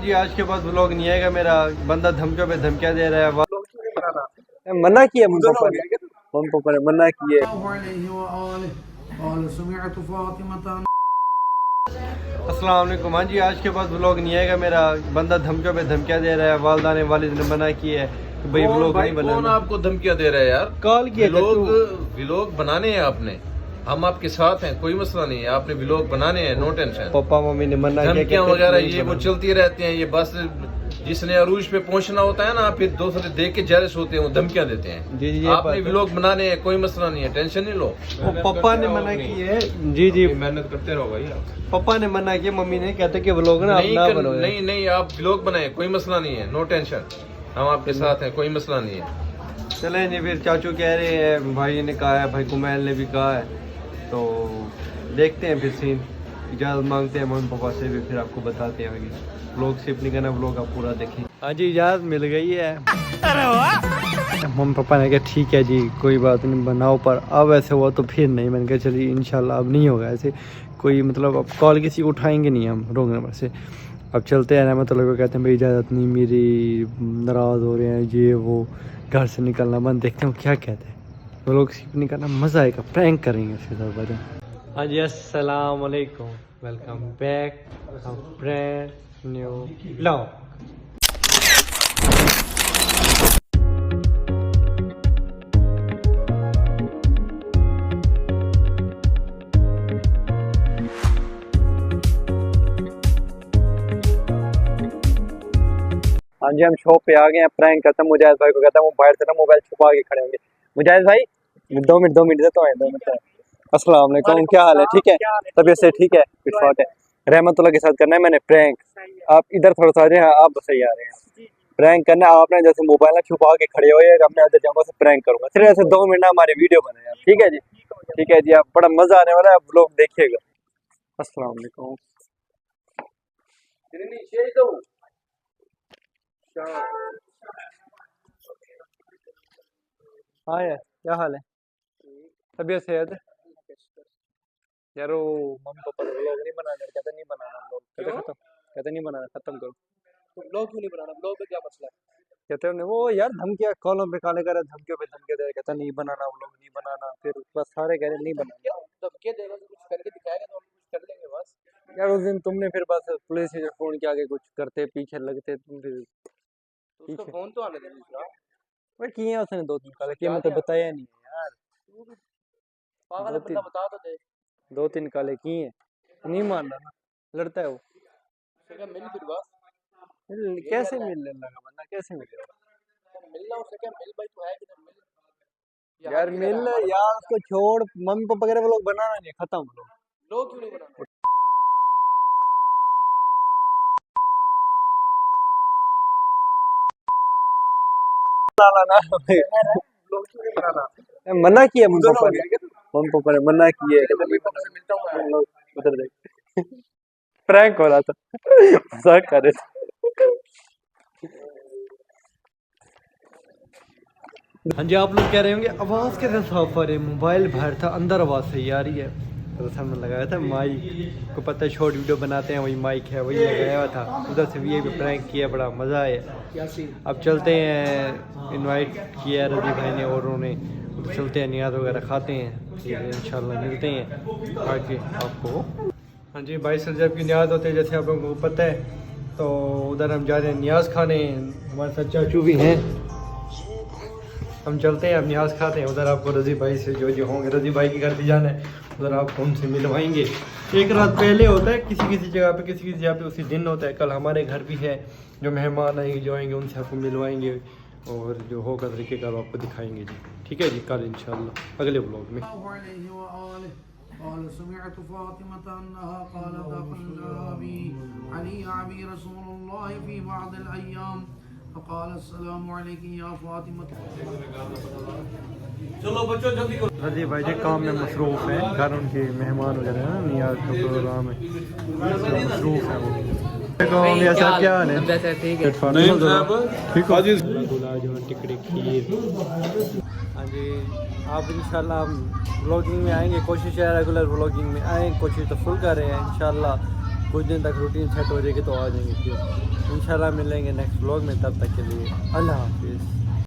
जी आज के बाद व्लॉग नहीं आएगा मेरा। बंदा धमकियों पे धमकियां दे रहा है। मना किया मम्मी पापा ने मना किया। अस्सलाम वालेकुम। हाँ जी आज के बाद व्लॉग नहीं आएगा मेरा। बंदा धमकियों पे धमकियां दे रहा है। वालिदा ने वालिद ने मना किया है कि भाई व्लॉग नहीं बनाना। कौन आपको धमकियां दे रहा है यार? कॉल किया व्लॉग बनाने हैं आपने, हम आपके साथ हैं, कोई मसला नहीं है। आपने व्लॉग बनाने हैं, नो टेंशन। पापा मम्मी ने मना किया। धमकियां वगैरह ये वो चलती रहती हैं। ये बस जिसने अरूज पे पहुंचना होता है ना, फिर दूसरे देख के जेलस होते हैं, वो धमकियां देते हैं। जी जी आपने व्लॉग बनाने हैं, कोई मसला नहीं है, टेंशन नहीं लो। पापा ने मना किया है। जी जी मेहनत करते रहो भाई। पापा ने मना किया, मम्मी ने कहते कि व्लॉग ना नहीं आप व्लॉग बनाए, कोई मसला नहीं है, नो टेंशन। हम आपके साथ हैं, कोई मसला नहीं है। चले नहीं फिर चाचू कह रहे हैं, भाई ने कहा है, भाई कुमैल ने भी कहा है, तो देखते हैं फिर सीन। इजाज़त मांगते हैं मम्मी पापा से भी, फिर आपको बताते हैं आगे। व्लॉग सिर्फ नहीं करना, व्लॉग आप पूरा देखें। हाँ जी इजाज़त मिल गई है। अरे वाह। मम्मी पापा ने कहा ठीक है जी कोई बात नहीं बनाओ, पर अब ऐसे हुआ तो फिर नहीं। मैंने कहा चलिए इंशाल्लाह अब नहीं होगा ऐसे कोई, मतलब अब कॉल किसी को उठाएंगे नहीं हम रोक नंबर से। अब चलते हैं रहमत को कहते हैं भाई इजाज़त नहीं मेरी, नाराज़ हो रहे हैं ये वो, घर से निकलना बंद। देखते हैं क्या कहते हैं। वो लोग सिर्फ नहीं करना, मज़ा आएगा, प्रैंक करेंगे इसके साथ बजा। हाँ जी अस्सलाम वालेकुम, welcome back brand new vlog. हाँ जी हम शॉप पे आ गए हैं। प्रैंक करता मुजाहिद भाई को कहता हूँ बाहर से ना मोबाइल छुपा के खड़े होंगे। मुजाहिद भाई 2 मिनट देता हूँ 2 मिनट। अस्सलाम वालेकुम, क्या हाल है? ठीक है, तबीयत से ठीक है? फिट है। रहमतुल्लाह के साथ करना है मैंने प्रैंक। आप इधर थोड़ा सा आ रहे हैं, आप सही आ रहे हैं। प्रैंक करना है आपने, जैसे मोबाइल ना छुपा के खड़े हो, मैं उधर जाऊंगा से प्रैंक करूंगा। सिर्फ ऐसे 2 मिनट हमारे वीडियो बनाए। ठीक है जी, ठीक है जी, आप बड़ा मजा आने वाला है, आप लोग देखिएगा। अस्सलाम वालेकुम। हाँ यार क्या हाल है? तबीयत से यार वो मम्मी पापा लोग व्लॉग नहीं बनाना, कहते नहीं बनाना व्लॉग, कहते नहीं बनाना, खत्म करो। तो ब्लॉग क्यों नहीं बनाना? ब्लॉग में क्या मसला है? कहते हैं वो यार धमकियाँ कॉलों पे काले करे, धमकियों पे धमकियाँ दे, कहता नहीं बनाना व्लॉग नहीं बनाना। फिर बस सारे कह रहे नहीं बनाना। क्या धमकी देगा तो कुछ करके दिखाएगा तो हम कुछ कर लेंगे बस। यार उस दिन तुमने फिर बस पुलिस से फोन किया के कुछ करते पीछे लगते तुम फिर तो उसका फोन तो आने दे दूसरा। बट किए उसने 2-3 काले किए, मैं तो बताया नहीं है यार। पागल है, बंदा बता तो दे। 2-3 काले किए, नहीं मान रहा ना, लड़ता है वो। उससे मिल फिर बस। कैसे मिलने लगा बंदा, कैसे मिलेगा? मिलना उससे क्या, मिल भाई तू है कि नहीं मिल यार मिल यार, उसको छोड़, मम्मी पापा वगैरह वो लोग बनाना नहीं, खत्म लोग। लोग क्यों नहीं बनाना? लोग क्यों नहीं बनाना? मना किया मम्मी पापा ने मना किया। मिलता हूँ उधर देख प्रैंक हो रहा था, मजाक कर रहे थे। हाँ जी आप लोग कह रहे होंगे आवाज़ कैसे साफ आ रही है, मोबाइल बाहर था, अंदर आवाज़ सही आ रही है। तो सामने लगाया था माइक को, पता है शॉर्ट वीडियो बनाते हैं वही माइक है, वही लगाया हुआ था। उधर से भी प्रैंक किया, बड़ा मज़ा आया। अब चलते हैं, इनवाइट किया रजी भाई ने और उन्होंने, चलते हैं नियाज़ वगैरह खाते हैं, फिर इंशाल्लाह मिलते हैं आगे आपको। हाँ जी 22 रजब की नियाज़ होते हैं जैसे आप लोगों को पता है, तो उधर हम जा रहे हैं नियाज़ खाने। हमारे साथ चाचू भी हैं, हम चलते हैं अब नियाज़ खाते हैं। उधर आपको रजी भाई से जो होंगे, रजी भाई के घर भी जाना है, उधर आपको उनसे मिलवाएंगे। एक रात पहले होता है किसी किसी जगह पे, किसी किसी जगह पे उसी दिन होता है। कल हमारे घर भी है, जो मेहमान आएंगे जो आएंगे उनसे आपको मिलवाएंगे, और जो होगा तरीके का आपको दिखाएंगे जी। ठीक है जी, कल इंशाल्लाह अगले ब्लॉग में। चलो बच्चों जल्दी करो। रजी भाई जी काम में मसरूफ़ हैं, घर उनके मेहमान वगैरह हैं, नियाज़ का प्रोग्राम है, मसरूफ़ है वो। क्या हाल है? ठीक है, ठीक हो? टिकड़ी खीर। हाँ जी आप इंशाल्लाह हम व्लॉगिंग में आएंगे, कोशिश है रेगुलर व्लॉगिंग में आएँ, कोशिश तो फुल कर रहे हैं इंशाल्लाह। कुछ दिन तक रूटीन सेट हो जाएगी तो आ जाएंगे फिर इंशाल्लाह। मिलेंगे नेक्स्ट व्लॉग में, तब तक के लिए अल्लाह हाफिज़।